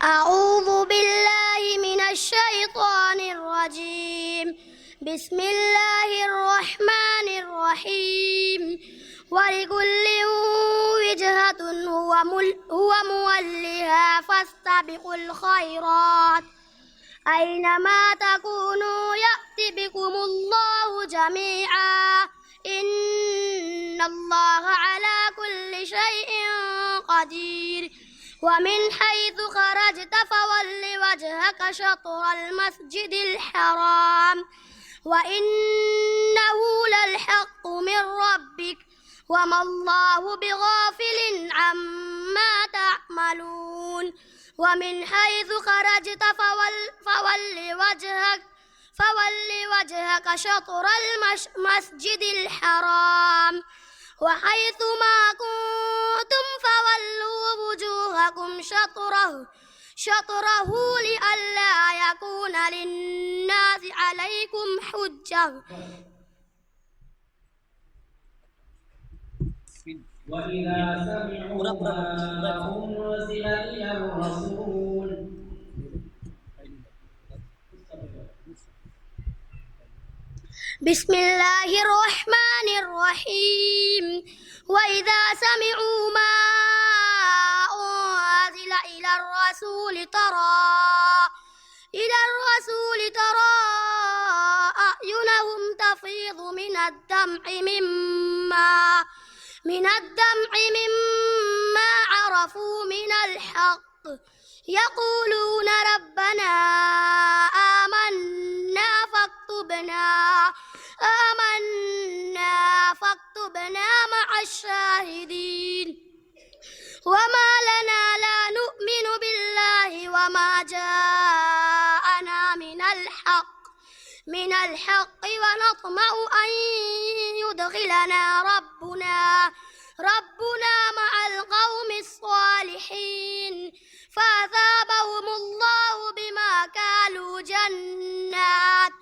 أعوذ بالله من الشيطان الرجيم. بسم الله الرحمن الرحيم. ولكل وجهة هو موليها فاستبقوا الخيرات أينما تكونوا يأت بكم الله جميعا إن الله على كل شيء قدير. ومن حيث خرجت فول وجهك شطر المسجد الحرام وإنه للحق من ربك وما الله بغافل عما تعملون. ومن حيث خرجت فول وجهك شطر المسجد الحرام وحيث ما كنتم فولوا وجوهكم شطره لئلا يكون للناس عليكم حجة. وإذا سمعوا ما أنزل إلى الرسول بسم الله الرحمن الرحيم. وإذا سمعوا ما أنزل إلى الرسول ترى أعينهم تفيض من الدمع مما عرفوا من الحق يقولون ربنا آمنا فاكتبنا مع الشاهدين. وما لنا لا نؤمن بالله وما جاءنا من الحق ونطمع أن يدخلنا ربنا مع القوم الصالحين فأثابهم الله بما قالوا جنات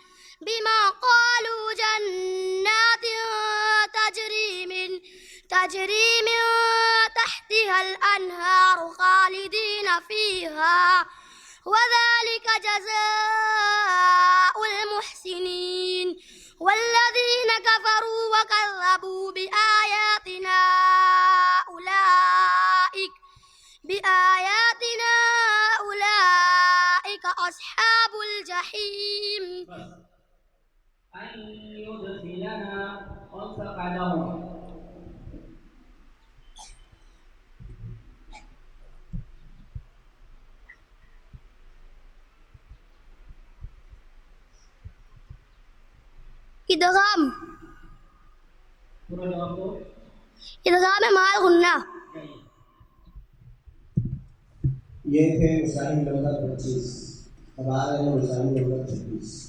تجري من تحتها الأنهار خالدين فيها وذلك جزاء المحسنين. والذين كفروا وكذبوا بآياتنا أولئك أصحاب الجحيم. أن يدخلنا وفقدهم إدغام مع الغنة. ये थे missile number 25। अब आ रहे हैं मिसाइल नंबर 26।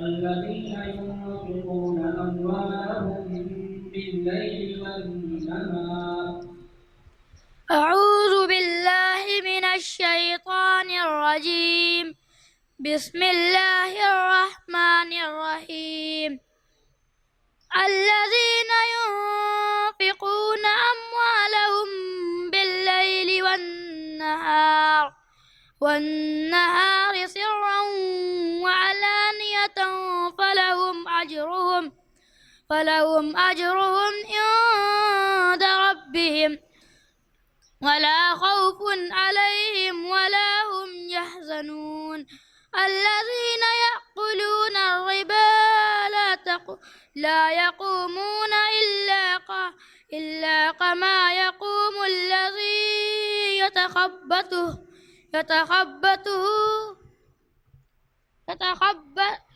الذين ينفقون أموالهم بالليل والنهار. أعوذ بالله من الشيطان الرجيم. بسم الله الرحمن الرحيم. الذين ينفقون أموالهم بالليل والنهار سرا وعلانية فلهم أجرهم عند ربهم ولا خوف عليهم ولا هم يحزنون. الذين يأكلون الربا لا يقومون إلا كما يقوم الذي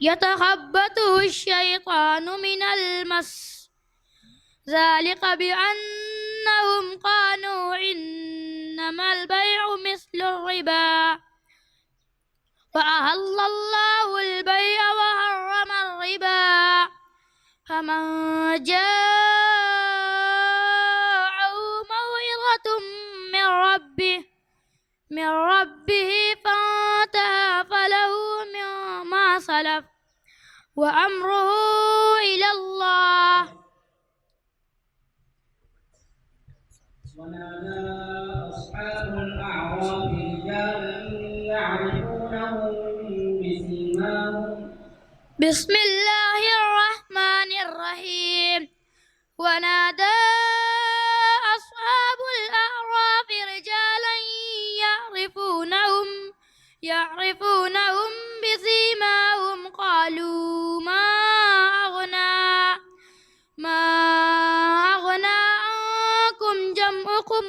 يتخبطه الشيطان من المس ذلك بأنهم قالوا إنما البيع مثل الربا وأحل الله البيع وحرم الربا فمن جاءه موعظة من ربه فانتهى فله ما سلف وأمره إلى الله. ونادى أصحاب الأعراف رجالا يعرفونهم بسيماهم. بسم الله الرحمن الرحيم. ونادى أصحاب الأعراف رجالا يعرفونهم بسيماهم قالوا ما أغنى عنكم جمعكم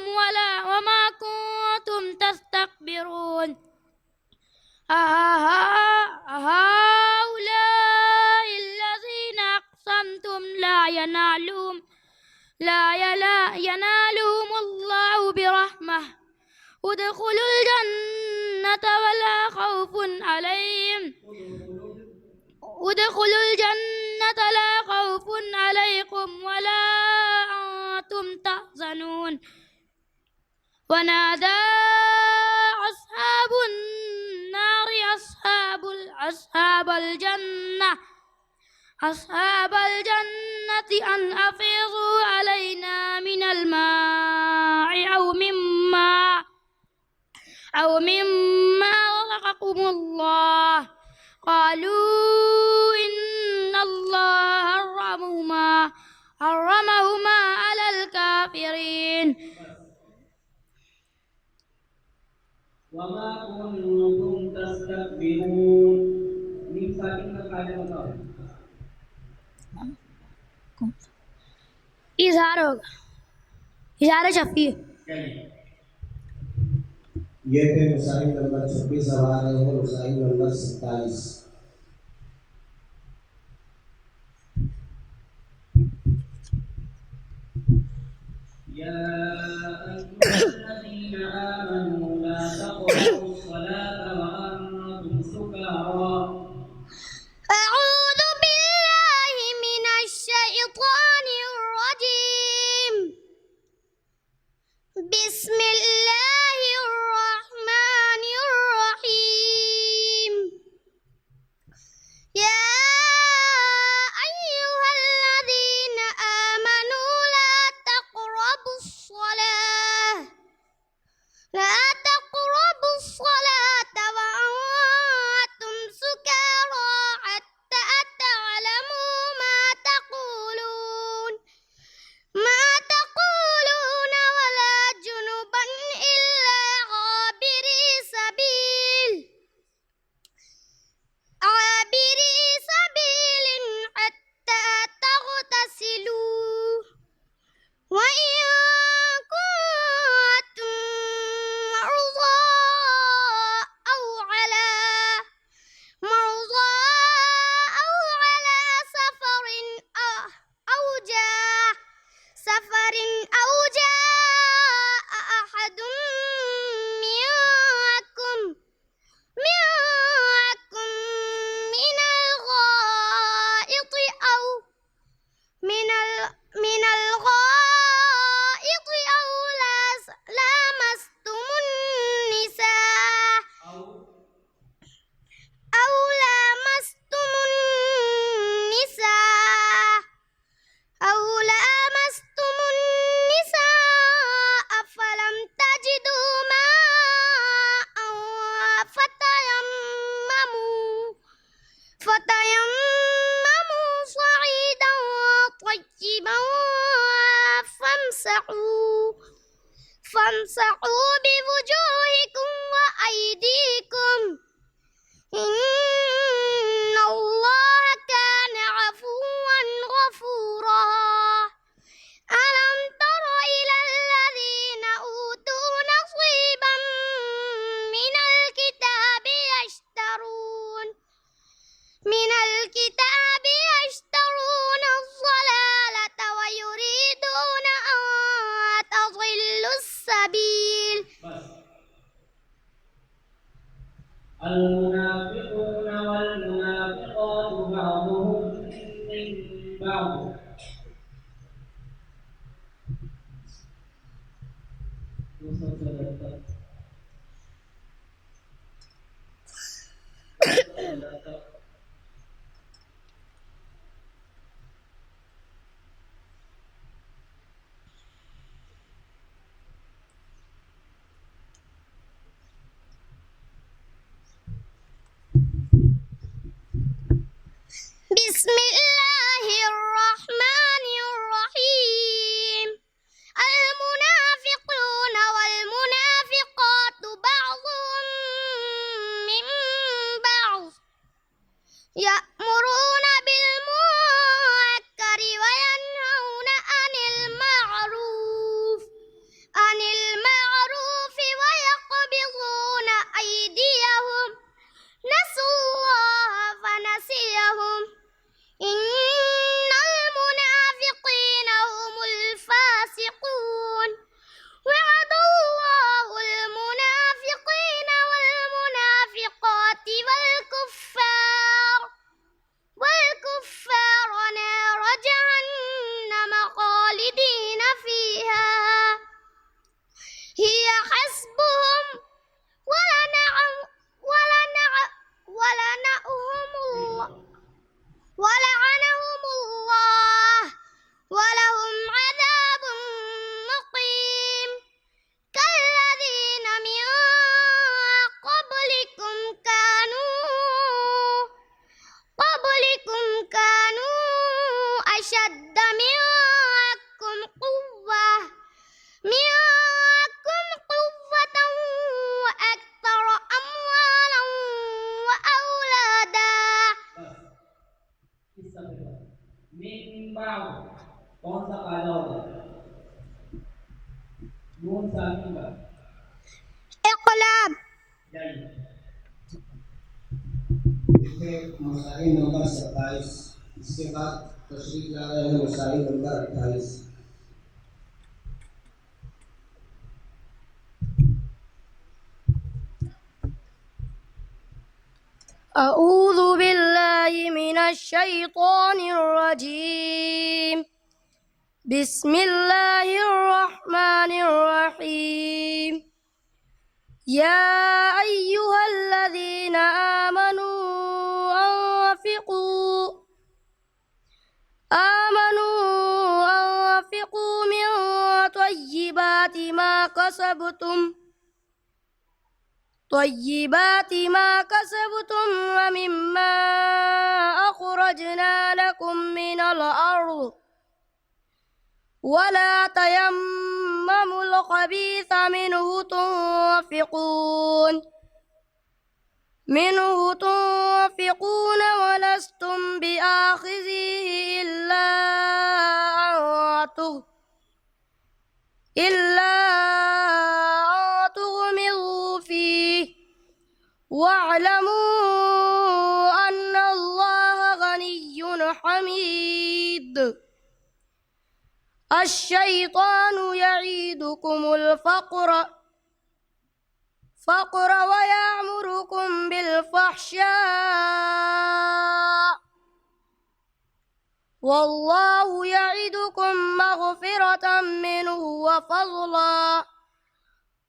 وما كنتم تستكبرون أهؤلاء الذين أقسمتم لا ينالهم الله برحمة ادخلوا الجنة لا خوف عليكم ولا أنتم تحزنون. ونادى أصحاب النار أصحاب الجنة أن أفيضوا علينا من الماء أو مما رزقكم الله قالوا إن الله حرمهما على الكافرين. وما كنتم تستكبرون من فإن قال इज़हार शफ़ी ये थे मसाइल नंबर 26। अब आ रहे हैं मसाइल नंबर 27। يا أيها الذين آمنوا لا تقربوا الصلاة وأنتم سكارى. أعوذ بالله من الشيطان الرجيم. بسم الله الرحمن الرحيم. يا أيها الذين آمنوا لا تقربوا الصلاة وأنتم سكارى حتى تعلموا ما تقولون ولا جنبا إلا عابري سبيل حتى تغتسلوا وإن كنتم مرضى أو على سفر أو جاء أحد منكم من الغائط أو لامستم النساء فلم تجدوا ماء فتيمموا صعيدا طيبا فامسحوا بوجوهكم وأيديكم إن الله كان عفوا غفورا. ألم تر إلى الذين أوتوا نصيبا من الكتاب يشترون الضلالة ويريدون أن تضلوا السبيل. المنافقون بعض. بسم الله الرحمن الرحيم المنافقون والمنافقات بعضهم من بعض يأمرون بالمنكر وينهون عن المعروف ويقبضون أيديهم نسوا الله فنسيهم إن المنافقين هم الفاسقون وعد الله المنافقين والمنافقات والكفار نار جهنم خالدين فيها هي حسبهم ولعنهم الله ولهم عذاب مقيم كالذين من قبلكم كانوا أشد منكم قوة وأكثر أموالا وأولادا. من بعض कौन सा काला होगा? नून साकिन का इक़लाब जाइए मसाइल नंबर 27 इसके बाद तशरीह जा रहे हैं मसाइल नंबर 28। أعوذ بالله من الشيطان الرجيم بسم الله الرحمن الرحيم يا أيها الذين آمنوا أنفقوا من طيبات ما كسبتم ومما أخرجنا لكم من الأرض ولا تيمموا الخبيث منه تنفقون ولستم بآخذيه إلا أن تغمضوا فيه واعلموا أن الله غني حميد الشيطان يعيدكم الفقر ويأمركم بالفحشاء والله يعدكم مغفرة منه وفضلا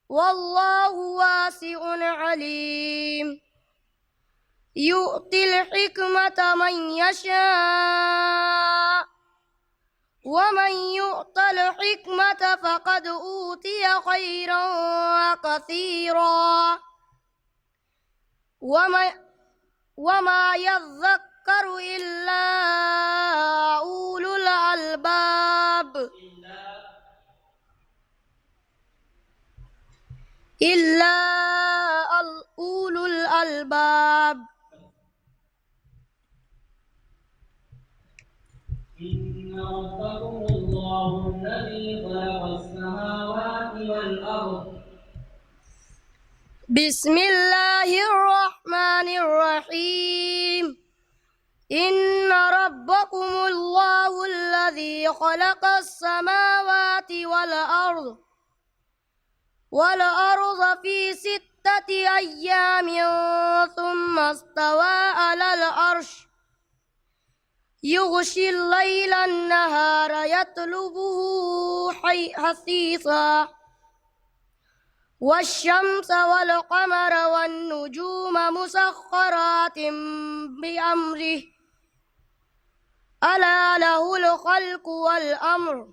والله واسع عليم يؤتي الحكمة من يشاء ومن يؤت الحكمة فقد أوتي خيرا كثيرا وما يذكر إلا أولو الألباب إن ربكم الله الذي خلق السماوات والأرض. بسم الله الرحمن الرحيم إن ربكم الله الذي خلق السماوات والأرض في 6 أيام ثم استوى على العرش يغشي الليل النهار يطلبه حثيثا والشمس والقمر والنجوم مسخرات بأمره ألا له الخلق والأمر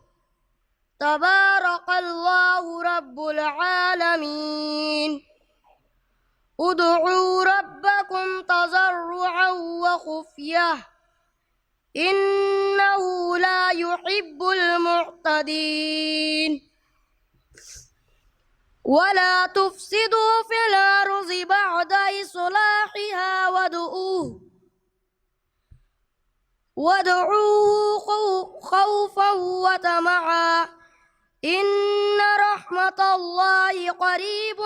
تبارك الله رب العالمين ادعوا ربكم تضرعا وخفية إنه لا يحب المعتدين ولا تفسدوا في الأرض بعد إصلاحها وادعوه خوفا وطمعا إن رحمة الله قريب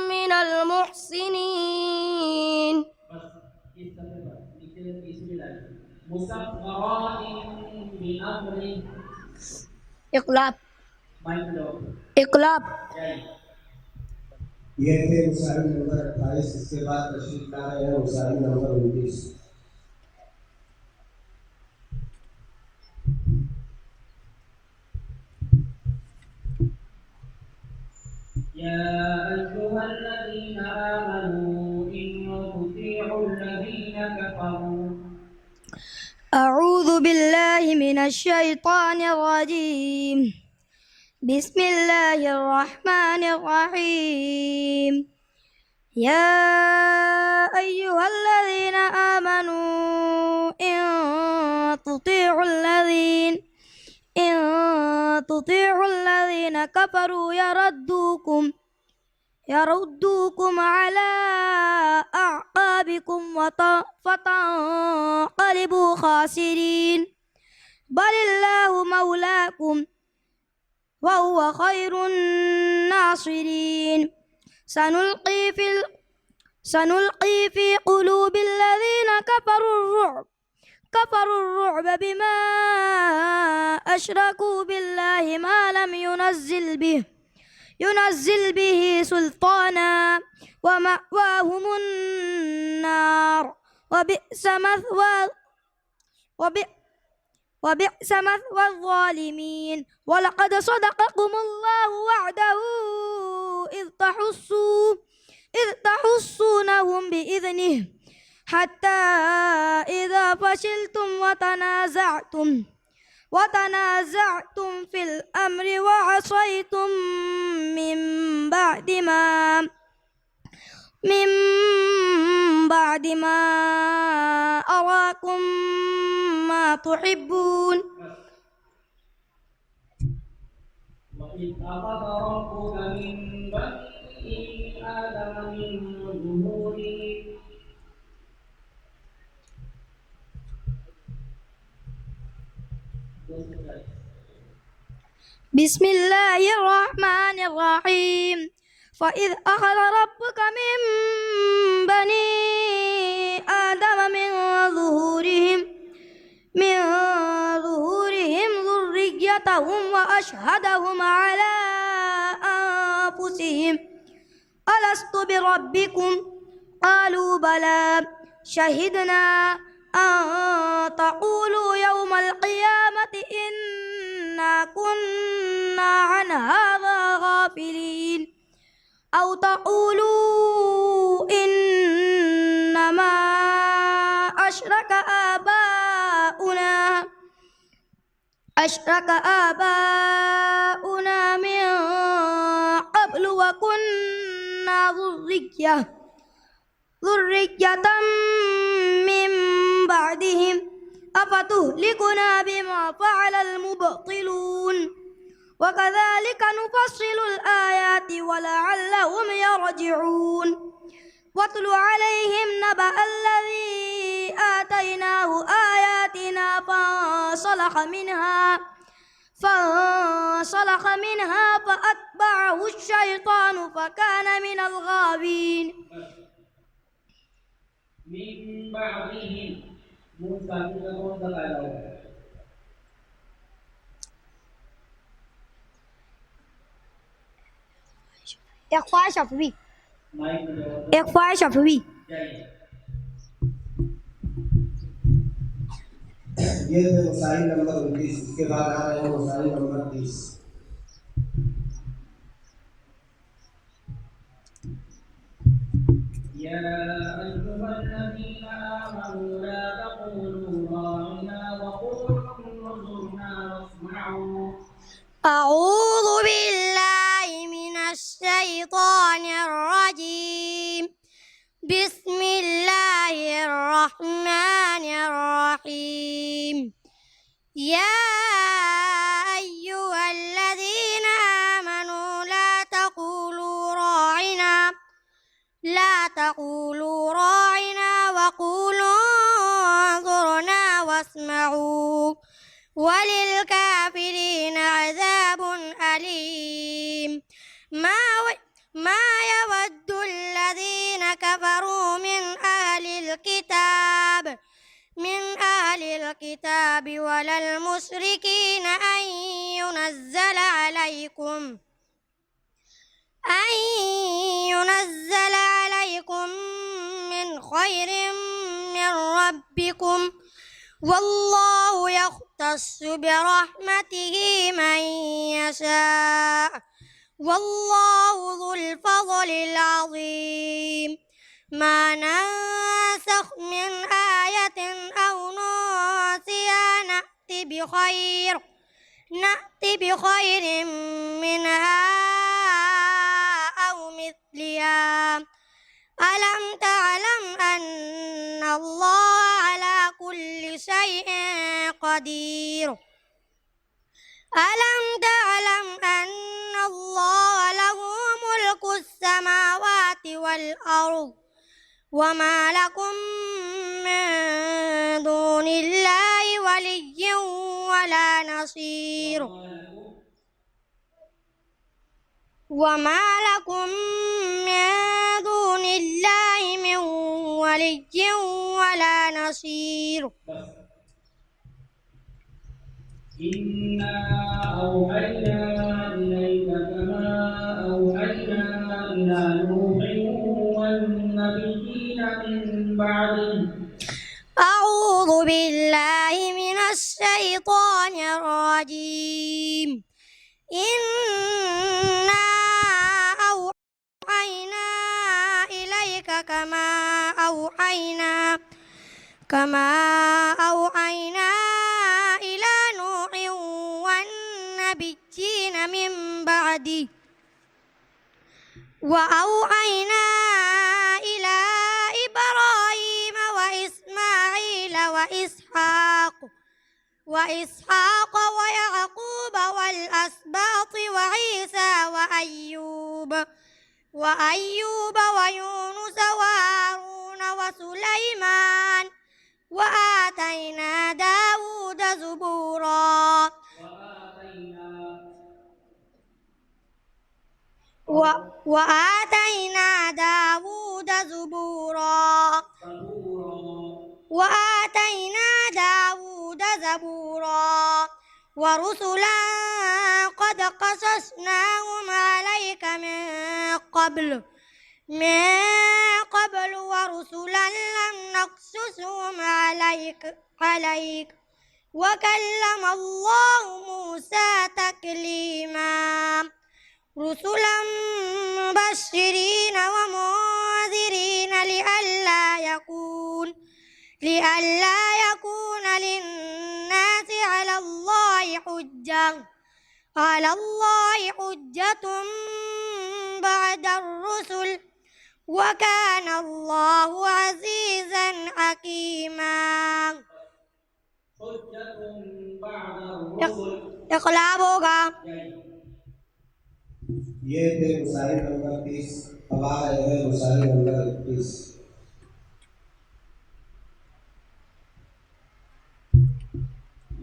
من المحسنين مسخرات بأمره إقلاب إقلاب ये थे मुसाहिब नंबर 28। इसके बाद तशरीफ ला रहे हैं मुसाहिब नंबर 29। يا أيها الذين آمنوا إن تطيعوا الذين كفروا أعوذ بالله من الشيطان الرجيم بسم الله الرحمن الرحيم يا أيها الذين آمنوا إن تطيعوا الذين كفروا يردوكم على أعقابكم فتنقلبوا خاسرين بل الله مولاكم وهو خير الناصرين سنلقي في قلوب الذين كفروا الرعب بما أشركوا بالله ما لم ينزل به سلطانا ومأواهم النار وبئس مثوى الظالمين ولقد صدقكم الله وعده إذ تحسونهم بإذنه حتى إذا فشلتم وتنازعتم في الأمر وعصيتم من بعد ما أراكم ما تحبون وإذ أخذ ربك من بني آدم من ظهورهم بسم الله الرحمن الرحيم فإذ أخذ ربك من بني آدم من ظهورهم ذريتهم وأشهدهم على أنفسهم ألست بربكم قالوا بلى شهدنا أن تقولوا يوم القيامة إنا كنا عن هذا غافلين أو تقولوا إنما أشرك آباؤنا من قبل وكنا ذرية من بعدهم أفتهلكنا بما فعل المبطلون وكذلك نفصل الآيات ولعلهم يرجعون واتل عليهم نبأ الذي آتيناه آياتنا فانسلخ منها فأتبعه الشيطان فكان من الغاوين من بعدهم مستقيم تقالوا إخفاء شفوي ये थे मसाइल नंबर 29। इसके बाद आ रहे हैं मसाइल नंबर 30। يا أيها الذين آمنوا لا تقولوا راعنا وقولوا انظرنا واسمعوا. أعوذ بالله من الشيطان الرجيم. بسم الله الرحمن الرحيم. يا أيها الذين آمنوا لا تقولوا راعنا وقولوا انظرنا واسمعوا وللكافرين عذاب أليم. ما يود الذين كفروا من أهل الكتاب ولا المشركين أن ينزل عليكم من خير من ربكم والله يختص برحمته من يشاء والله ذو الفضل العظيم. ما ننسخ من آية أو ننسها نأتي بخير منها أو مثلها. ألم تعلم أن الله على كل شيء قدير. ألم تعلم أن الله له ملك السماوات والأرض وما لكم من دون الله ولي ولا نصير. وما لكم من دون الله من ولي ولا نصير. إنا أوحينا إليك كما أوحينا إلى نوح والنبيين من بعده. أعوذ بالله من الشيطان الرجيم. إنا أوحينا إليك كما أوحينا إلى نوح والنبيين من بعده وأوحينا إلى إبراهيم وإسماعيل وإسحاق ويعقوب والأسباط وعيسى وأيوب ويونس وهارون وسليمان وآتينا داود زبورا. وآتينا داود زبورا ورسلا قد قصصناهم عليك من قبل ورسلا لم نقصصهم عليك وكلم الله موسى تكليما. رسلا مبشرين ومنذرين لئلا يكون للناس على الله حجة بعد الرسل وكان الله عزيزا حكيما. حجة بعد الرسل. इकलाब होगा. ये थे मसाइल नंबर 30। अब आ रहे हैं मसाइल नंबर 31।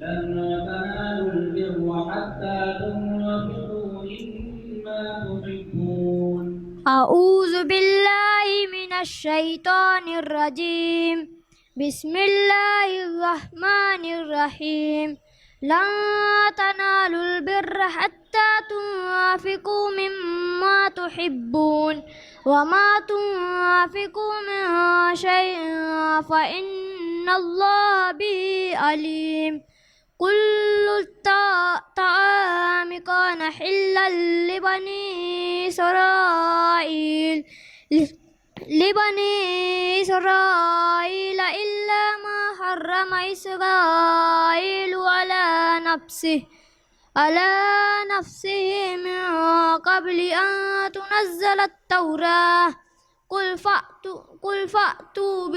لن تنالوا البر حتى تنفقوا مما تحبون. أعوذ بالله من الشيطان الرجيم. بسم الله الرحمن الرحيم. لن تنالوا البر حتى تنفقوا مما تحبون وما تنفقوا من شيء فإن إن الله به عليم. كل الطعام كان حلا لبني إسرائيل إلا ما حرم إسرائيل على نفسه من قبل أن تنزل التوراة. قل فأتوا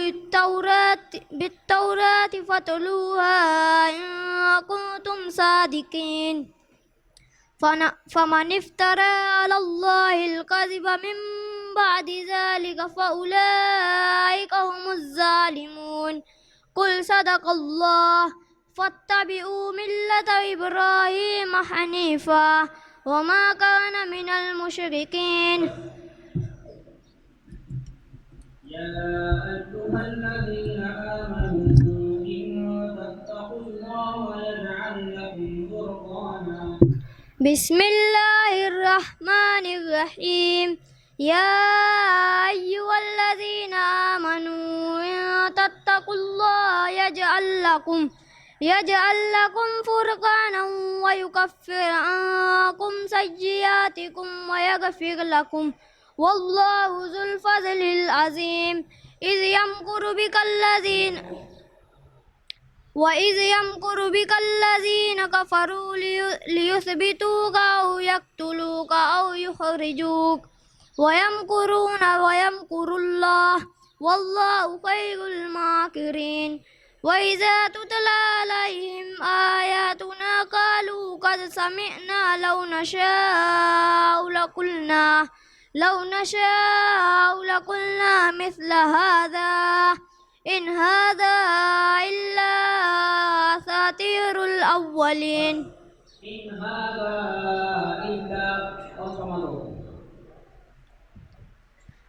بالتوراة فاتلوها إن كنتم صادقين. فمن افترى على الله الكذب من بعد ذلك فأولئك هم الظالمون. قل صدق الله. فاتبعوا ملة إبراهيم حنيفا وما كان من المشركين. يا أيها الذين آمنوا إن تتقوا الله يجعل لكم فرقانا. بسم الله الرحمن الرحيم. يا أيها الذين آمنوا إن تتقوا الله يجعل لكم فرقانا ويكفر عنكم سيئاتكم ويغفر لكم والله ذو الفضل العظيم. وإذ يمكر بك الذين كفروا ليثبتوك أو يقتلوك أو يخرجوك ويمكرون ويمكر الله والله خير الماكرين. وإذا تتلى عليهم آياتنا قالوا قد سمعنا لو نشاء لقلنا مثل هذا إن هذا إلا أساطير الأولين. إن هذا إلا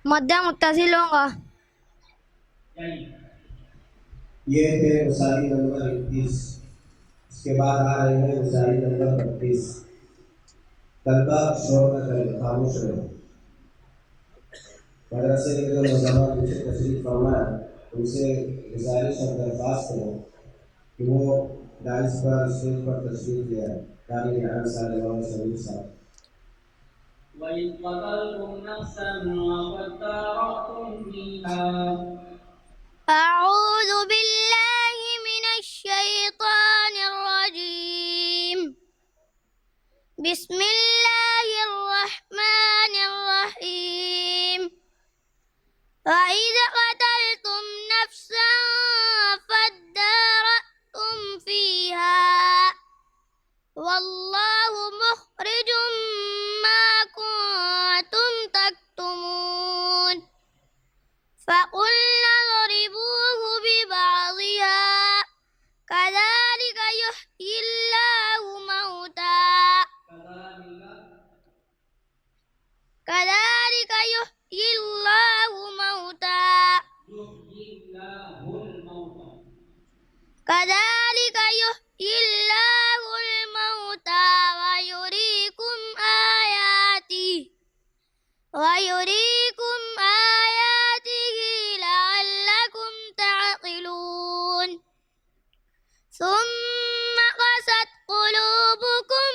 मध्य मुत्तसिल होगा. ये थे मिसाली नंबर 31. इसके बाद आ रहे हैं मिसाली नंबर 32. तलबा शोर न करें, खामोश रहें. मदरसे के जो नौजवान मुझे तशरीफ फरमा है उनसे गुजारिश और दरख्वास्त है कि वो डाइस पर स्टेज पर तशरीफ ले आए. कारी निहाल साहब وإذ قتلتم نفسا فادارأتم فيها. أعوذ بالله من الشيطان الرجيم. بسم الله الرحمن الرحيم. وإذ قتلتم نفسا فادارأتم فيها والله مخرج ما كنتم تكتمون. فقلنا اضربوه ببعضها كذلك يحيي الله موتى. كذلك يحيي الله موتى. كذلك يحيي الله الموتى ويريكم آياته لعلكم تعقلون. ثم قست قلوبكم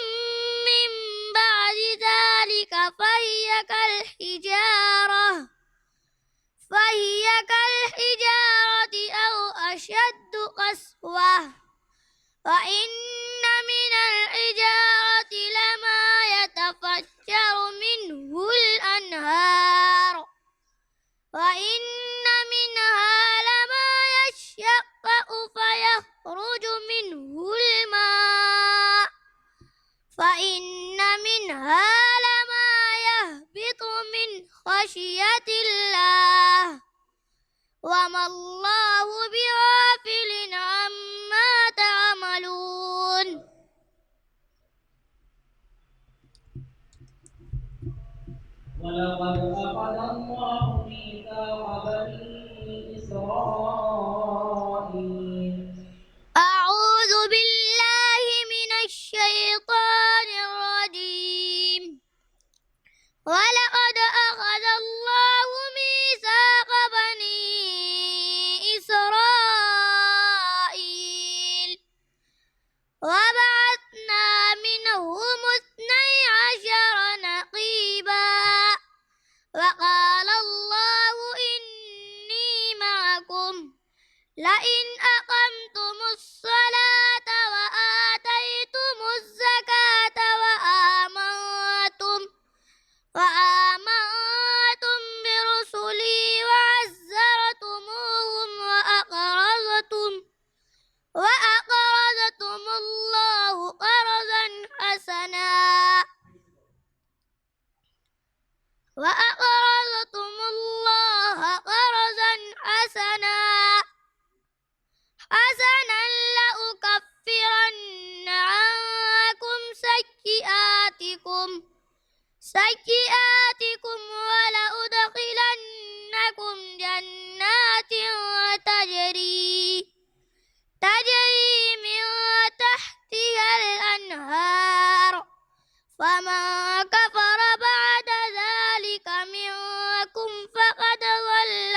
من بعد ذلك فهي كالحجارة أو أشد قسوة. وإن من الحجارة لما يتفجر منه الأنهار وإن منها لما يشقق فيخرج منه الماء فإن منها لما يهبط من خشية الله وما الله بغافل عما تعملون. ولقد أخذ الله ميثاق بني إسرائيل. أعوذ بالله من الشيطان الرجيم. ولقد أخذ الله ميثاق بني إسرائيل لئن أقمتم الصلاة وآتيتم الزكاة وآمنتم برسلي وعزرتموهم وأقرضتم الله قرضا حسنا لأكفرن عنكم سيئاتكم ولأدخلنكم جنات تجري من تحتها الأنهار فمن كفر بعد ذلك منكم فقد ضل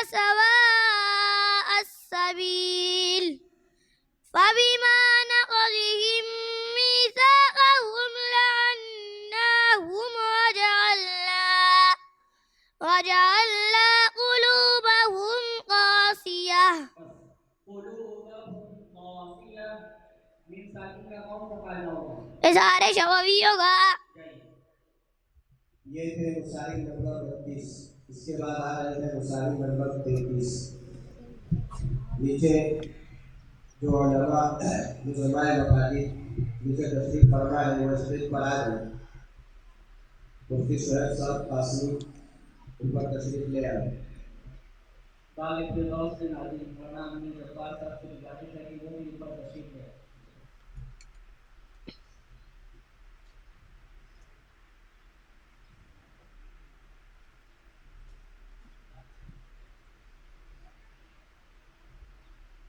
سواء السبيل فبما نقضهم ميثاقهم لعناهم وجعلنا قلوبهم قاسية minta kaum kepada Allah. सारे शबी होगा ये थे मुसालिक नंबर 32। इसके बाद आ रहे थे मुसालिक नंबर 33। नीचे जो उलमा मुसलमान मफादी नीचे तशरीफ फरमा है वो स्टेज पर आ गए। मुफ्ती शोएब साहब कासमी ऊपर तशरीफ ले आए। तालिब फिरदौस से नाज़िम वरना हमने जब्बार साहब से गुजारिश है कि वो भी ऊपर तशरीफ ले आए।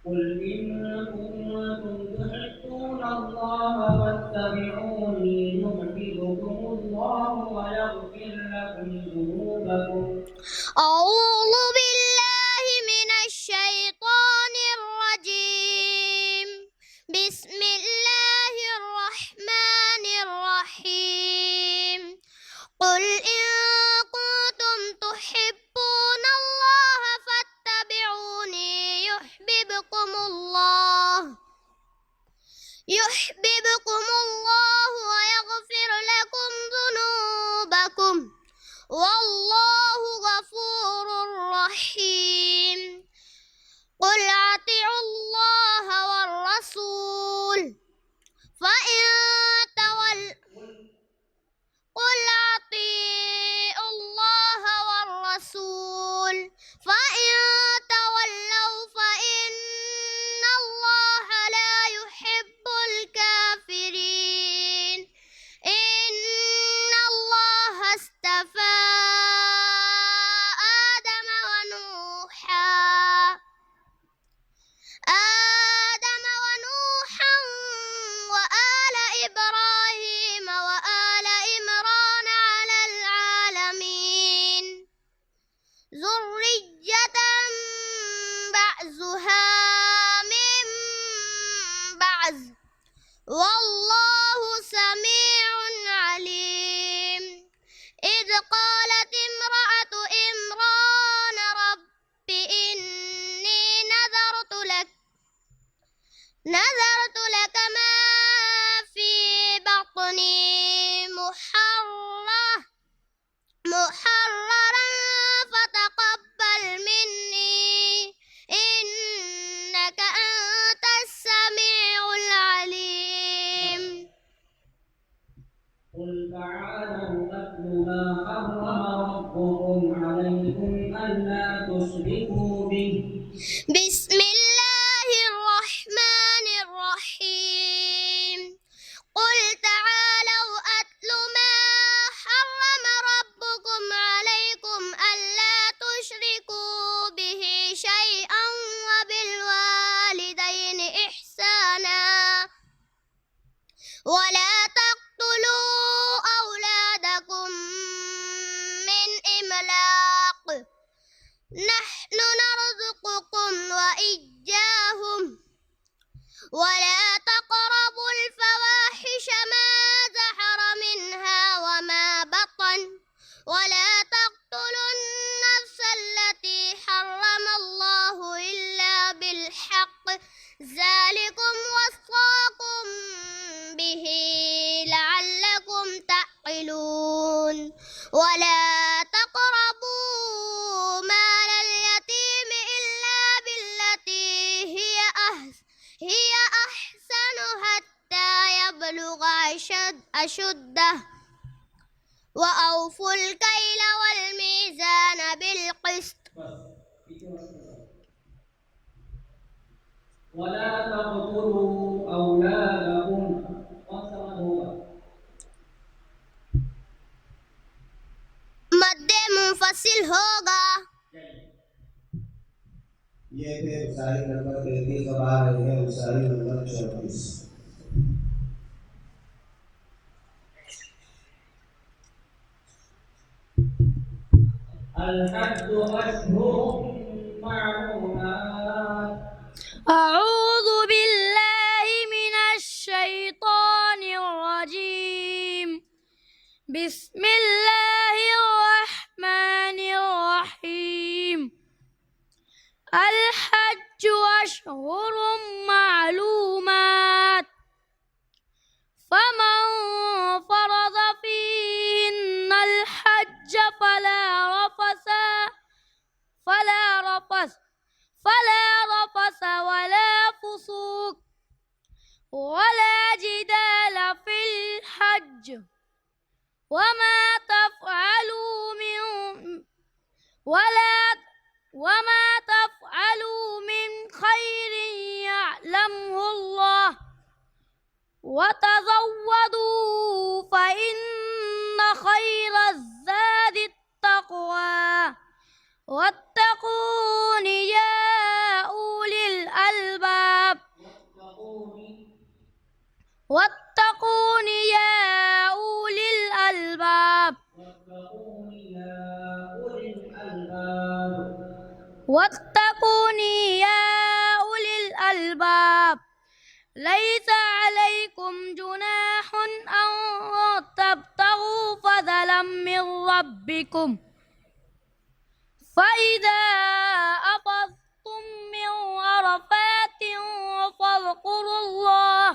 قل إن كنتم تحبون الله فاتبعوني يحببكم الله ويغفر لكم ذنوبكم. أعوذ بالله من الشيطان الرجيم بسم الله الرحمن الرحيم قل إن كنتم تحبون الله فاتبعوني يحببكم الله ويغفر لكم ذنوبكم والله غفور رحيم قل أطيعوا الله والرسول فإن قل أطيعوا الله والرسول فإن تولوا فإن الله لا يحب الكافرين إن الله اصطفى آدم ونوحا وآل إبراهيم وآل عمران على العالمين ذرية بعضها من بعض والله سميع عليم إذ قالت امرأة عمران رب إني نذرت لك ما في بطني محررا فتقبل مني إنك أنت السميع العليم. قل تعالوا أتل ما حرم ربكم عليكم ألا تشركوا به. بسم الله الرحمن الرحيم قل تعالوا أتل ما حرم ربكم عليكم ألا تشركوا به شيئا وبالوالدين إحسانا ولا تقتلوا أولادكم من إملاق نحن نرزقكم وإياهم ولا تقربوا الفواحش ما ظهر منها وما بطن ولا تقتلوا النفس التي ولا تقربوا مال اليتيم إلا بالتي هي أحسن حتى يبلغ أشده وأوفوا الكيل والميزان بالقسط ولا تقتلوا أولادكم मध्य मुंफसिल होगा। ये थे उसारी नंबर 33। अब आ रहे हैं उसारी नंबर 34। الحج أشهر معلومات أعوذ بالله من الشيطان الرجيم. بسم الله الرحمن الرحيم. الحج أشهر معلومات، فمن فرض فيهن الحج فلا رفث ولا فسوق ولا جدال في الحج، وما تفعلوا من خير يعلمه الله، وتزودوا فإن خير الزاد التقوى، واتقون يا أولي الألباب. واتقون يا أولي الألباب. واتقوني يا أولي الألباب. ليس عليكم جناح أن تبتغوا فضلا من ربكم، فإذا أفضتم من عرفات فاذكروا الله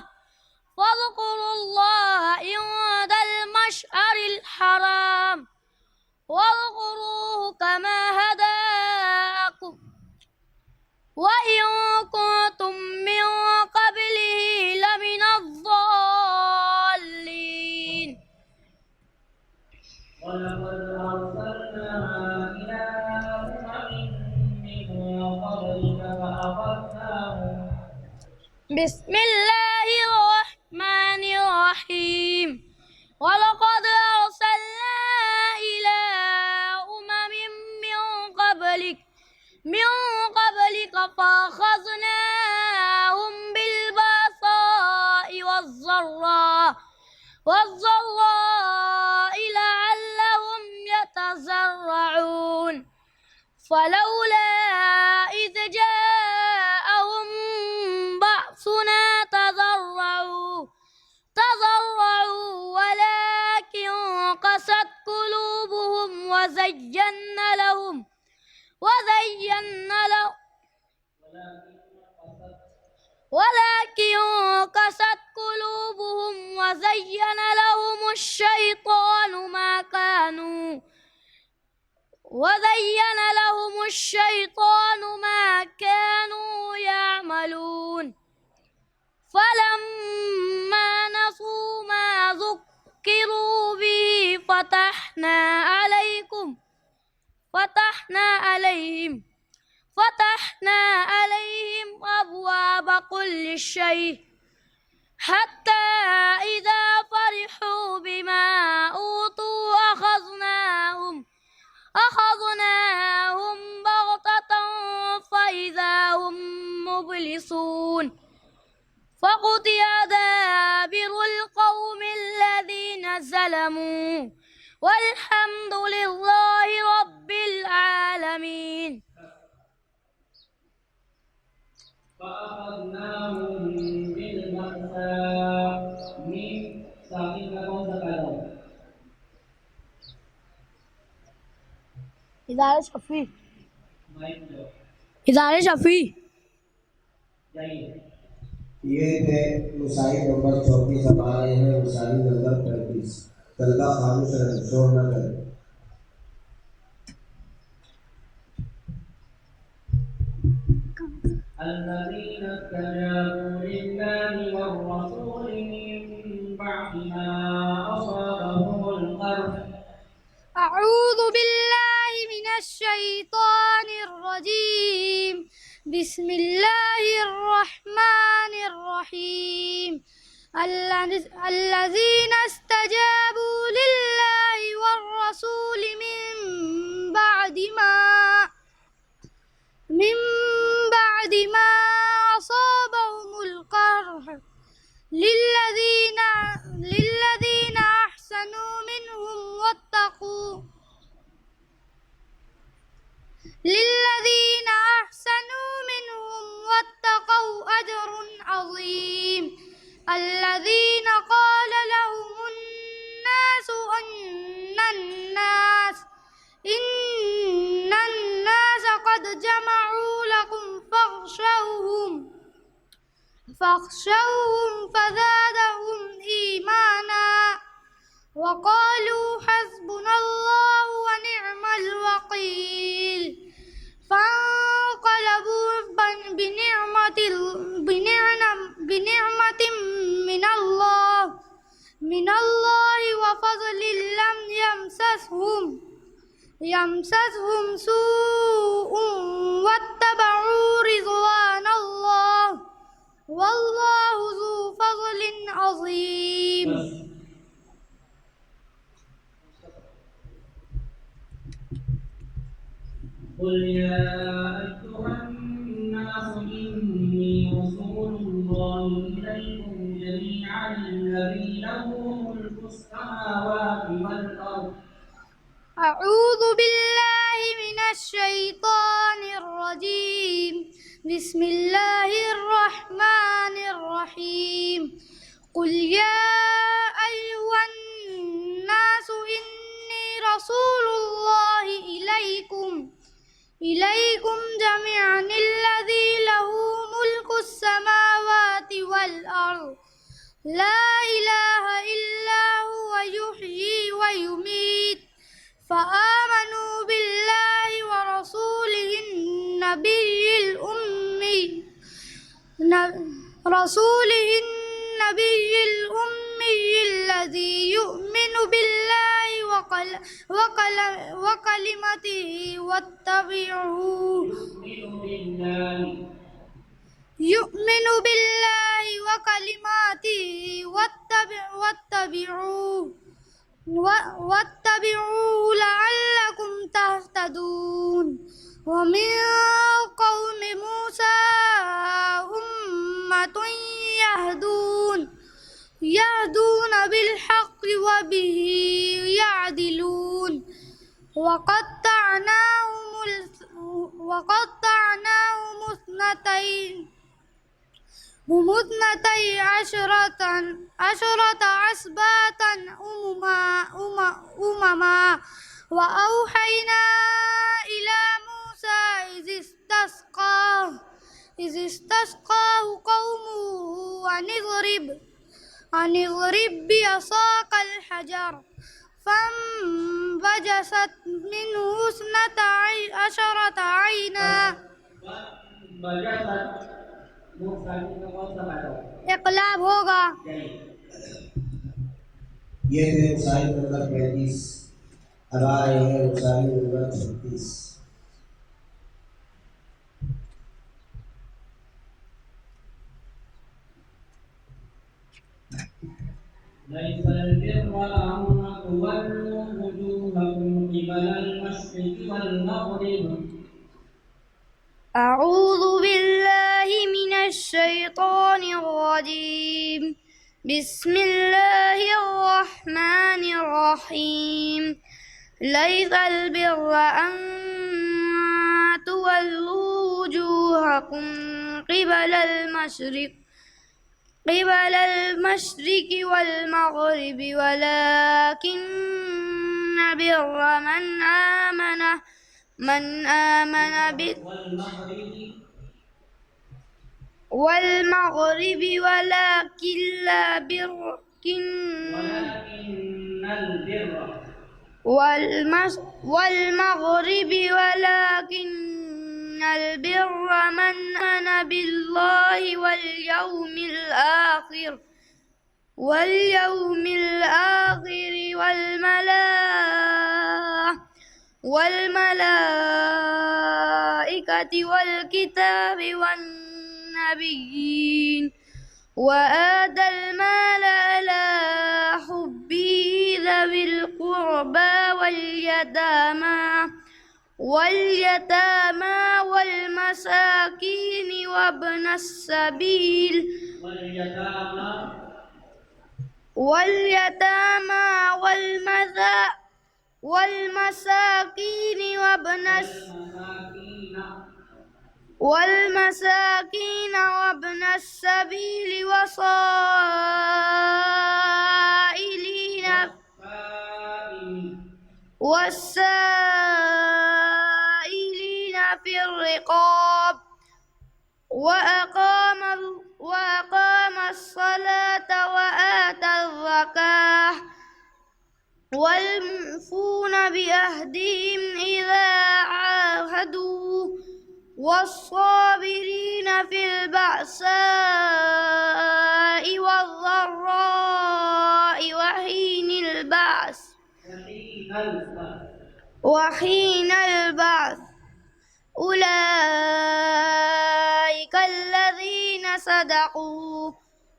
عند المشعر الحرام، واذكروه كما هداكم وإن كنتم من قبله لمن الضالين. ولقد أرسلنا إلى أمم من قبلك فأخذناهم. بسم الله الرحمن الرحيم. ولقد أرسلنا إلى أمم من قبلك فأخذناهم بالبأساء والضراء لعلهم يتضرعون. فلولا إذ جاءهم بأسنا تضرعوا ولكن قست قلوبهم وزين لهم الشيطان ما كانوا يعملون. فلما نسوا ما ذكروا به فتحنا عليهم أبواب كل شيء، حتى إذا فرحوا بما أوتوا أخذناهم بغتة فإذا هم مبلسون. فقطع دابر القوم الذين ظلموا والحمد لله رب العالمين. فأخذناهم بالبأساء من saking kau sekarang. इदारे शफी Main jo. इदारे शफी Jadi. ये थे उसारी नंबर 34। अब आ रहे हैं उसारी नंबर 35। कल का खामोश शोर न करें। الذين استجابوا لله والرسول من بعد ما أصابهم القرح. أعوذ بالله من الشيطان الرجيم. بسم الله الرحمن الرحيم. الذين استجابوا لله والرسول من بعد ما أصابهم القرح للذين أحسنوا منهم واتقوا أجر عظيم. الذين قال لهم الناس إن الناس قد جمعوا لكم فاخشوهم فزادهم إيمانا وقالوا حسبنا الله ونعم الوكيل. فانقلبوا بنعمة من الله وفضل لم يمسسهم سوء واتبعوا رضوان الله والله ذو فضل عظيم. قل يا أيها الناس إني رسول الله إليكم جميعا الذي له ملك السماوات والأرض. أعوذ بالله من الشيطان الرجيم. بسم الله الرحمن الرحيم. قل يا أيها الناس إني رسول الله إليكم جميعا الذي له ملك السماوات والأرض لا إله إلا هو يحيي ويميت. فآمنوا بالله ورسوله النبي الأمي الذي يؤمن بالله وكلمته واتبعوه لعلكم تهتدون. ومن قوم موسى أمة يهدون بالحق وبه يعدلون. وقطعناهم اثنتي عشرة أسباطا أمما وأوحينا إلى موسى إذ استسقاه قومه أن اضرب بعصاك الحجر فانبجست منه اثنتا عشرة عينا. इकलाब होगा. ये थे मुसाहिब नंबर 35. अब आ रहे हैं मुसाहिब नंबर 36. ليس البر أن تولوا وجوهكم قبل المشرق والمغرب. أعوذ بالله من الشيطان الرجيم. بسم الله الرحمن الرحيم. ليس البر أن تولوا وجوهكم قبل المشرق والمغرب ولكن بر من آمن والمغرب ولكن البر من آمن بالله واليوم الآخر والملائكة والكتاب والنبيين وآتى المال على حبه ذوي القربى واليتامى والمساكين وابن السبيل والمساكين وابن السبيل والسائلين في الرقاب وأقام الصلاة وآتى الزكاة والموفون بعهدهم إذا عاهدوا والصابرين في البأساء والضراء وحين البعث أولئك الذين صدقوا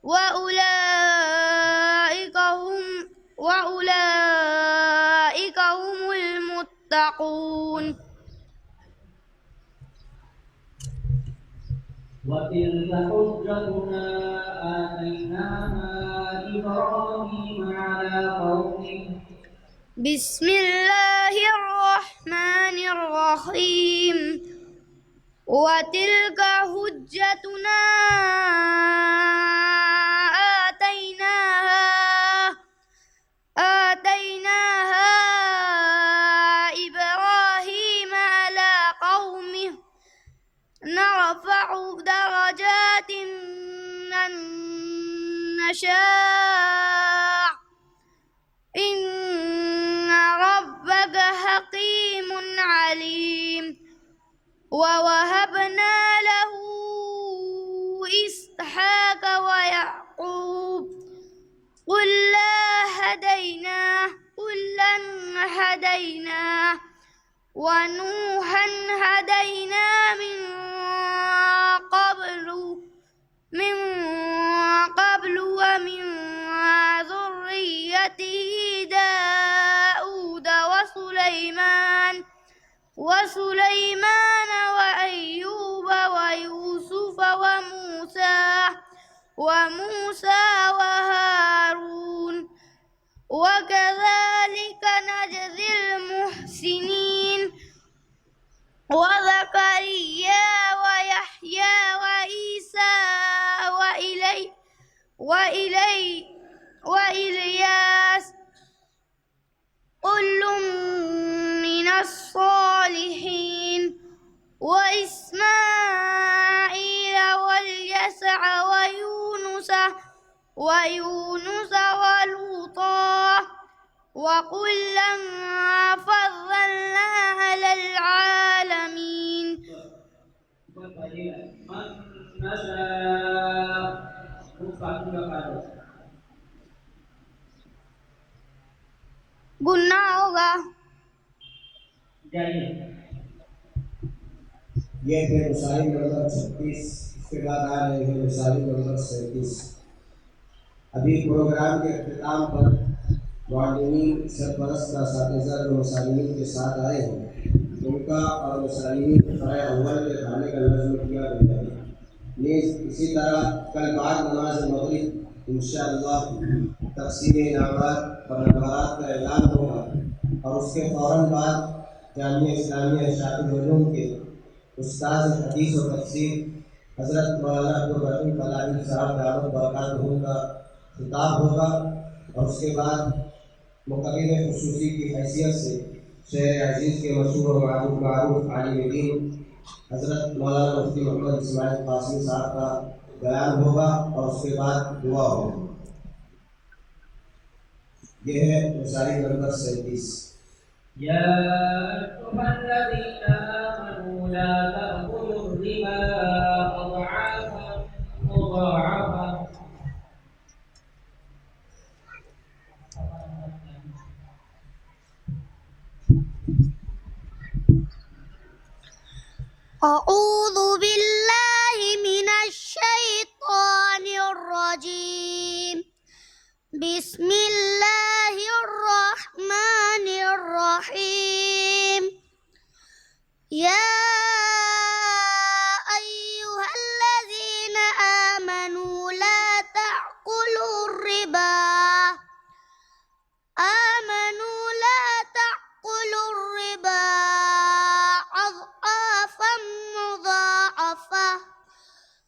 وأولئك هم المتقون. وتلك حجتنا آتيناها إبراهيم على قومه. بسم الله الرحمن الرحيم. وتلك حجتنا آتيناها إبراهيم على قومه نرفع درجات من نشاء إن ربك حكيم عليم. ووهبنا له إسحاق ويعقوب كلا هدينا ونوحا هدينا من قبل ومن ذريته داود وسليمان وأيوب ويوسف وموسى وهارون وكذلك نجزي المحسنين. وزكريا ويحيى وعيسى وإلياس كل من الصالحين وإسماعيل واليسع ويونس ولوطا وكلا فضلنا على العالمين. من نشاء गुन्ना होगा। ये थे मिसाली नंबर 36। इसके बाद आ रहे हैं मिसाली नंबर 37। अभी प्रोग्राम के अख्तिताम पर मुअल्लिमीन सरपरस्त असातिज़ा जो मुसालिमीन के साथ आए हैं उनका और मुसालिमीन के फ़राए अव्वल के खाने का नज़्म किया गया है। इसी तरह कल बाद नमाज मग़रिब इंशाअल्लाह तक़सीम इनामात और नंबरात का ऐलान होगा और उसके फ़ौरन बाद जामिया इस्लामिया शाकिर उलूम के उस्ताद हदीस और तफसीर हज़रत मौलाना अब्दुल रहीम फलाही साहब दावत बरकातहू का खिताब होगा और उसके बाद मुक़र्रिर ख़ुसूसी की हैसियत से शेर अजीज़ के मशहूर और मारूफ आलिम दीन हज़रत मौलाना मुफ्ती मोहम्मद इस्माइल कासिम साहब का बयान होगा और उसके बाद दुआ होगी। यह है मिसाली नंबर 37। या अय्युहल्लज़ीना आमनू لا تأكلوا الربا أضعافا مضاعفة. أعوذ بالله من الشيطان الرجيم. بسم الله الرحمن الرحيم. يا أيها الذين آمنوا لا تأكلوا الربا أضعافا مضاعفة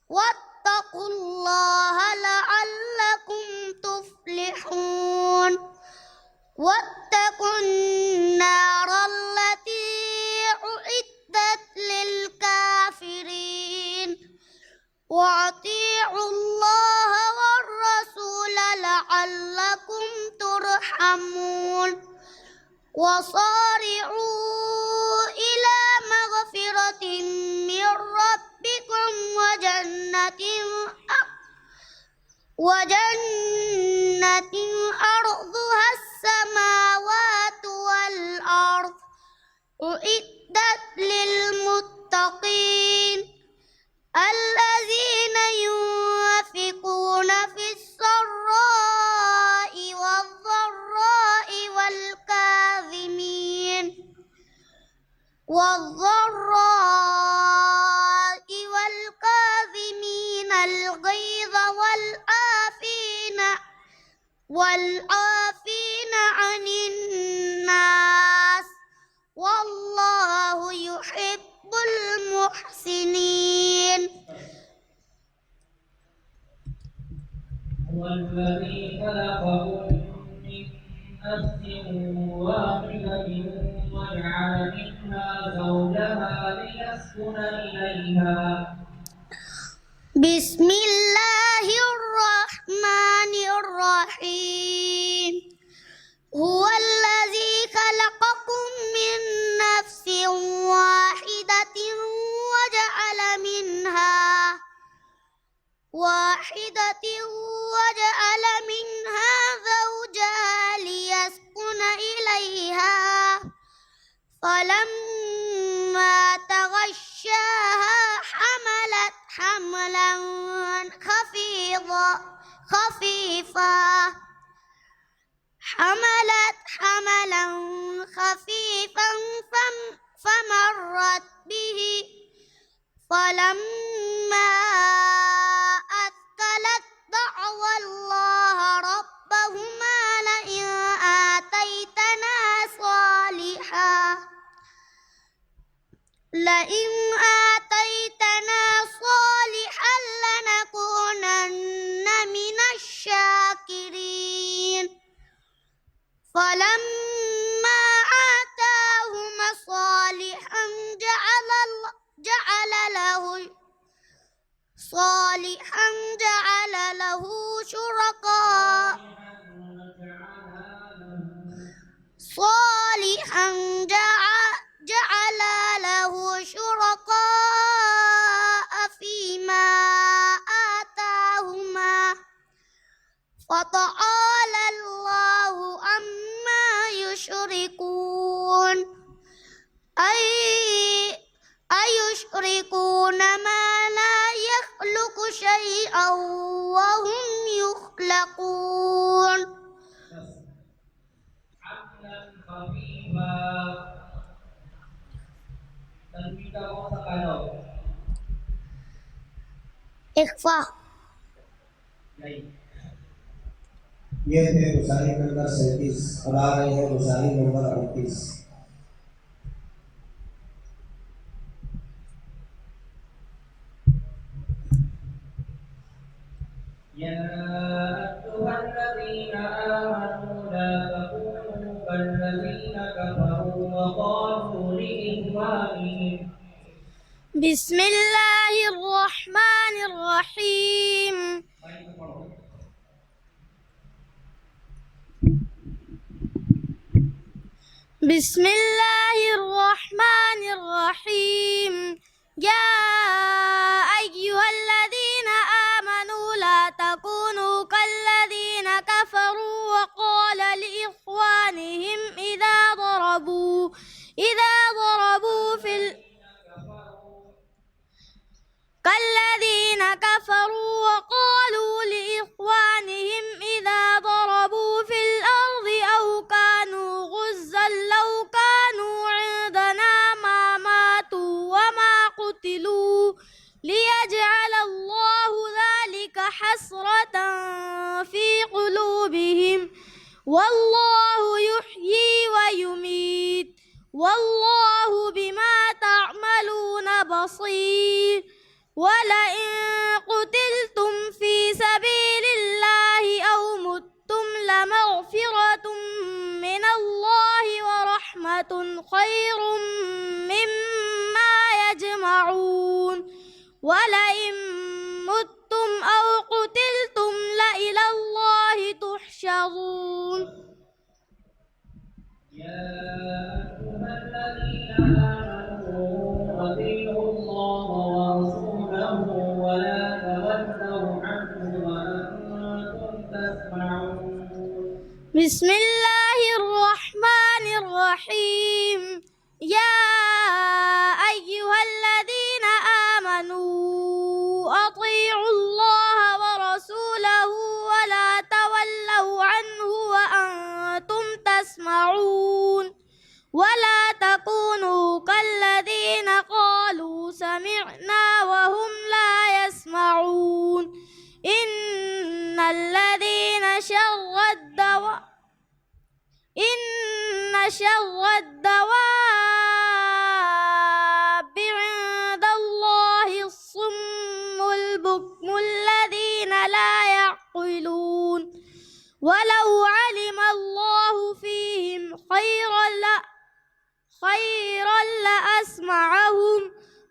واتقوا الله لعلكم تفلحون. واتقوا النار التي أعدت للكافرين وأطيعوا الله والرسول لعلكم ترحمون. وصارعوا إلى مغفرة من ربكم وجنة أرضها السماوات والأرض أعدت للمتقين الذين ينفقون في السراء والضراء والكاظمين الغيظ والعافين عن الناس والله يحب المحسنين. هو الذي خلقكم من نفس واحدة وجعل منها زوجها ليسكن إليها. بسم الله الرحمن الرحيم. هو الذي خلقكم من نفس واحدة وجعل منها زوجها ليسكن إليها فلما تغشاها حملت حملا خفيفا فمرت به فلما أثقلت دعوا الله ربهما لئن آتيتنا صالحا لنكونن من الشاكرين. فلما آتاهما صالحا جعل له شركاء فيما آتاهما فتعالى الله عما يشركون. أيشركون ما لا يخلق شيئا وهم يخلقون. حملا خفيفا. Tanwika mo sa kano. إخفاء. ये थे मुसारी नंबर 37 और आ रहे हैं मुसारी नंबर 38। يا أيها الذين آمنوا لا تكونوا كالذين كفروا وقالوا لإخوانهم. بسم الله الرحمن الرحيم. بسم الله الرحمن الرحيم. يا أيها الذين آمنوا لا تكونوا كالذين كفروا وقال لإخوانهم إذا ضربوا كالذين كفروا وقالوا لإخوانهم إذا ضربوا في الأرض أو كانوا غزا لو كانوا عندنا ما ماتوا وما قتلوا ليجعل الله ذلك حسرة في قلوبهم والله يحيي ويميت والله بما تعملون بصير. ولئن قتلتم في سبيل الله أو متم لمغفرة من الله ورحمة خير مما يجمعون. ولئن متم أو قتلتم لإلى الله تحشرون. يا أيها الذين آمنوا أطيعوا الله ورسوله ولا تولوا عنه وأنتم تسمعون. بسم الله الرحمن الرحيم. يا أيها الذين آمنوا أطيعوا الله ورسوله ولا تولوا عنه وأنتم تسمعون. ولا تكونوا كالذين قالوا سمعنا وهم لا يسمعون. إن شر الدواب عند الله الصم البكم الذين لا يعقلون. ولو علم الله فيهم خيرا لأسمعهم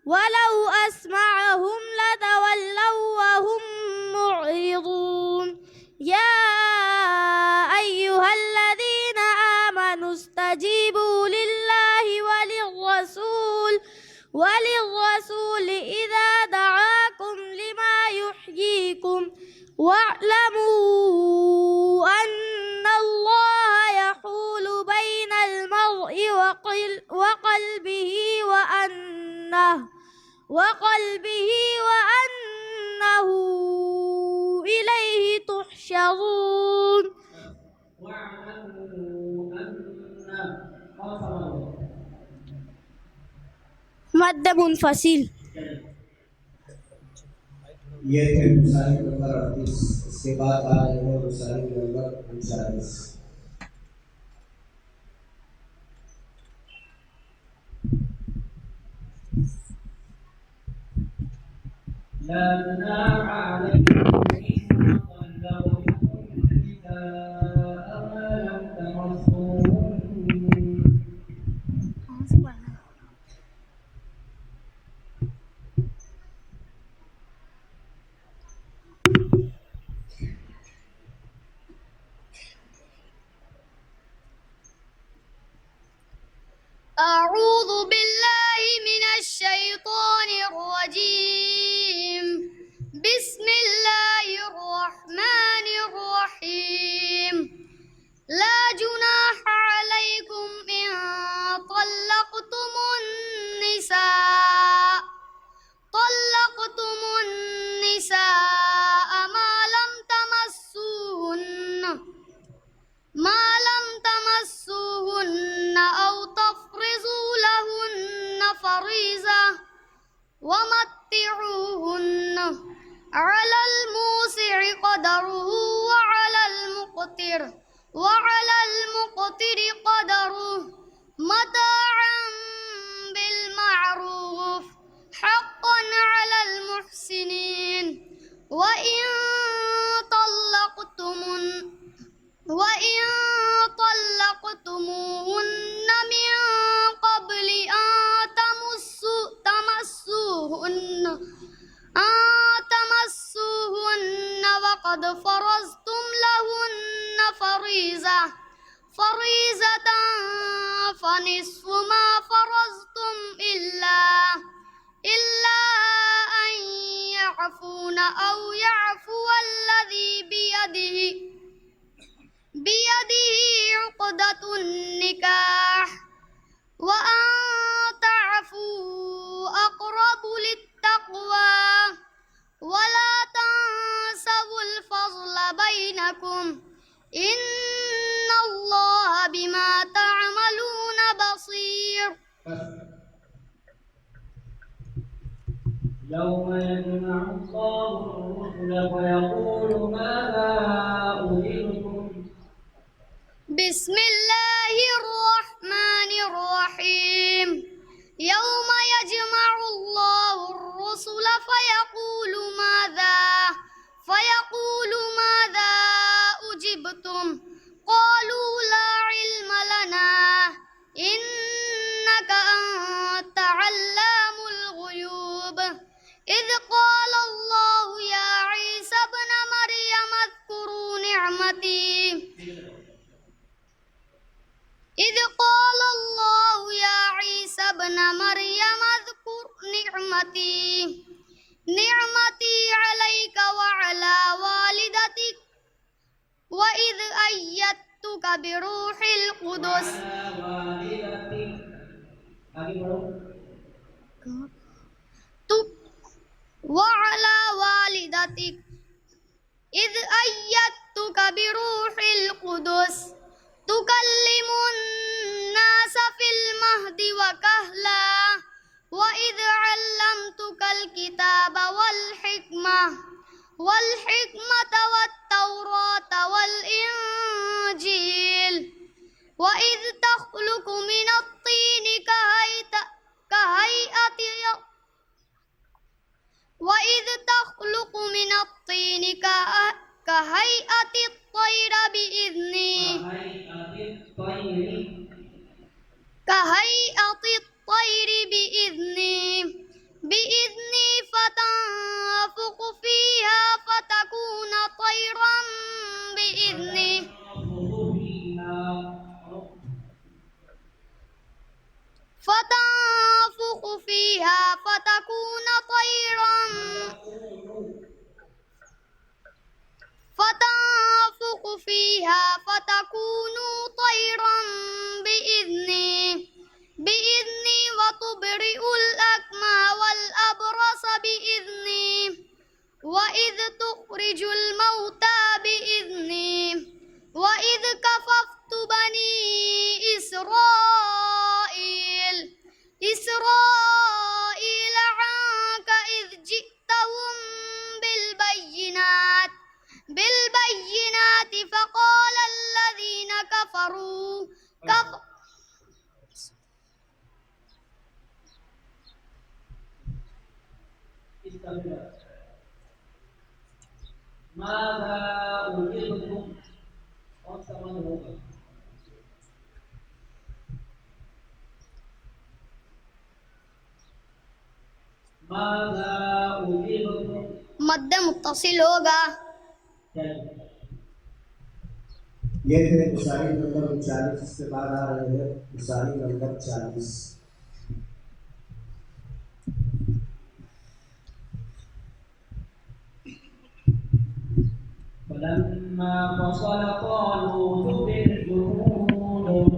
ولو أسمعهم لتولوا وهم معرضون. يا أيها الذين آمنوا استجيبوا لله وللرسول إذا دعاكم لما يحييكم واعلموا أن الله يحول بين المرء وقلبه وأنه إليه تحشرون. واعلموا أن مد منفصل. ये थे मुसाहिब नंबर 38। इसके बाद आ रहे हैं मुसाहिब नंबर 39। لا جناح عليكم إن طلقتم النساء ما لم تمسوهن. أعوذ بالله من الشيطان الرجيم. بسم الله الرحمن الرحيم. لا جناح عليكم إن طلقتم النساء ما لم تمسوهن أو تفرضوا لهن فريضة ومتعوهن على الموسع قدره وعلى المقتر قدره متاعا بالمعروف حقا على المحسنين. وإن طلقتموهن من قبل أن تمسوهن وقد فرضتم لهن فريضة فريزة فنصف ما فرضتم إلا أن يعفون أو يعفو الذي بيده عقدة النكاح وأن تعفوا أقرب للتقوى ولا تنسوا الفضل بينكم إن الله بما تعملون بصير. يوم يجمع الله الرسل فيقول ماذا أجبتم. بسم الله الرحمن الرحيم. يوم يجمع الله الرسل فيقول ماذا أجبتم قالوا لا علم لنا إنك أنت علام الغيوب. إذ قال الله يا عيسى ابن مريم اذكروا نعمتي عليك وعلى والدتك وإذ أيدتك بروح القدس وعلى والدتك إذ أيدتك بروح القدس تكلم الناس في المهد وكهلا وإذ علمتك الكتاب والحكمة والتوراة والإنجيل وإذ تخلق من الطين كهيئة الطير بإذني فتنفخ فيها فتكون طيرا بإذني بإذني وتبرئ الأكمى والأبرص بإذني وإذ تخرج الموتى بإذني وإذ كففت بني إسرائيل عنك إذ جئتهم بالبينات فقال الذين كفروا ماذا أجبتم ماذا أجبتم मध्य मुत्तसिल होगा। ये थे उसारी नंबर 39। इसके बाद आ रहे हैं उसारी नंबर 40। فلما فصل طالوت بالجنود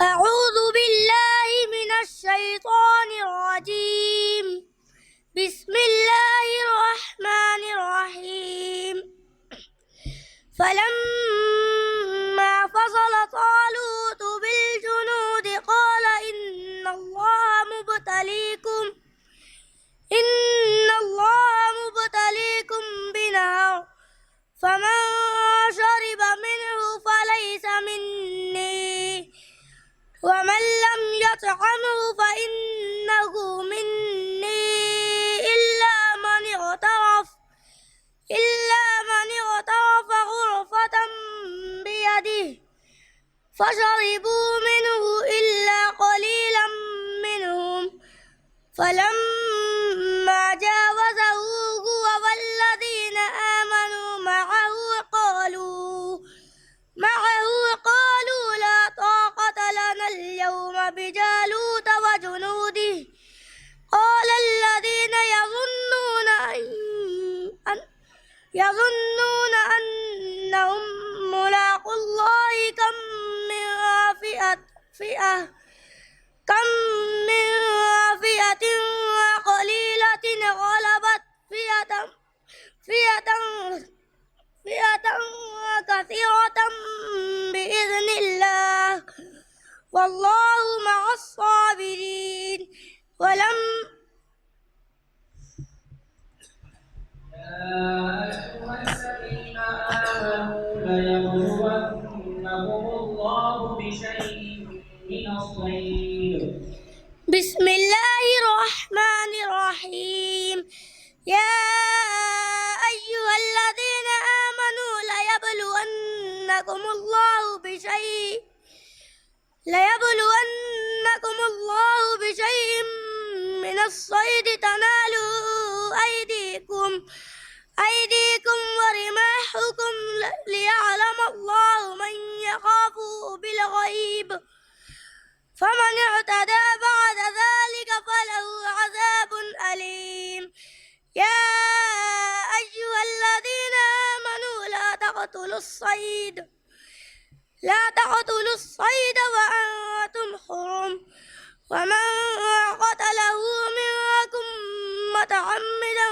أعوذ بالله من الشيطان الرجيم. بسم الله الرحمن الرحيم. فلما فصل طالوت بالجنود قال إن الله مبتليكم بنهر فمن شرب منه فليس مني ومن لم يطعمه فإنه مني إلا من اغترف غرفة بيده فشربوا منه إلا قليلا منهم فلما جاوزه هو والذين آمنوا معه يظنون أنهم ملاقو الله كم من فئة قليلة غلبت فئة كثيرة بإذن الله والله مع الصابرين ولم يا أيها الذين آمنوا ليبلونكم الله بشيء من الصيد. بسم الله الرحمن الرحيم. يا أيها الذين آمنوا ليبلونكم الله بشيء من الصيد تنالوا أيديكم ورماحكم ليعلم الله من يخافه بالغيب فمن اعتدى بعد ذلك فله عذاب أليم. يا أيها الذين آمنوا لا تقتلوا الصيد وأنتم حرم ومن قتله منكم متعمدا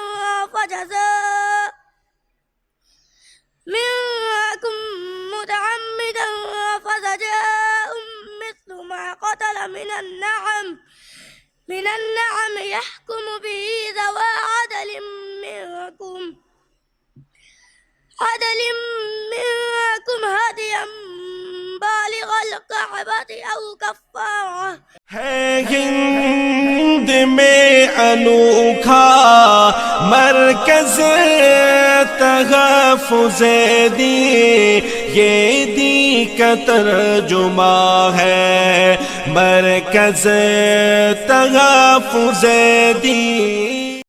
فجزاء مثل ما قتل من النعم يحكم به ذوى عدل منكم هديا بالغ الكعبة أو كفارة. ہے ہند میں انوکھا مرکز تحفظ دین، یہ دین کا ترجمہ ہے مرکز تحفظ دین.